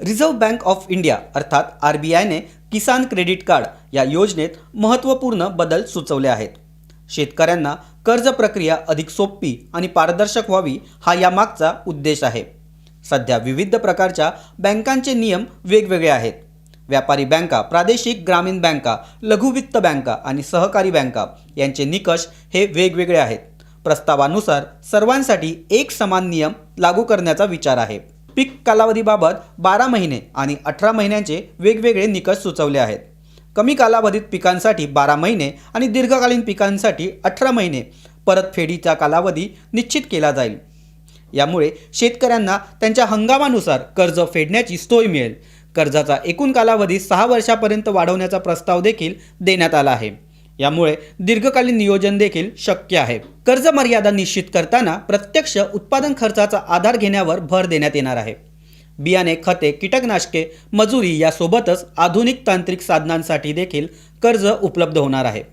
Reserve bank of India अर्थात RBIने किसान credit card या योजनेत महत्त्वपूर्ण बदल सुचवले आहेत। शेतकऱ्यांना कर्ज प्रक्रिया अधिक सोपी आणि पारदर्शक व्हावी हा यामागचा उद्देश आहे। सध्या विविध प्रकारच्या बँकांचे नियम वेगवेगळे आहेत। व्यापारी बँका, प्रादेशिक ग्रामीण बँका, लघु वित्त बँका आणि सहकारी बँका यांचे निकष हे वेगवेगळे आहेत। प्रस्तावानुसार सर्वांसाठी एक समान नियम लागू करण्याचा विचार आहे। पीक कालावधीबाबत 12 महिने आणि 18 महिन्यांचे वेगवेगळे निकष सुचवले आहेत। कमी कालावधीत पिकांसाठी 12 महिने आणि दीर्घकालीन पिकांसाठी 18 महिने परतफेडीचा कालावधी निश्चित केला जाईल। यामुळे शेतकऱ्यांना त्यांच्या हंगामानुसार कर्ज फेडण्याची सोय मिळेल। कर्जाचा एकूण कालावधी 6 वर्षांपर्यंत वाढवण्याचा प्रस्ताव देखील देण्यात आला आहे। यामुळे दीर्घकालीन नियोजन देखील शक्य आहे। कर्ज मर्यादा निश्चित करताना प्रत्यक्ष उत्पादन खर्चाचा आधार घेण्यावर भर देण्यात येणार आहे। बियाणे, खते, कीटकनाशके, मजुरी यासोबतच आधुनिक तांत्रिक साधनांसाठी देखील कर्ज उपलब्ध होणार आहे।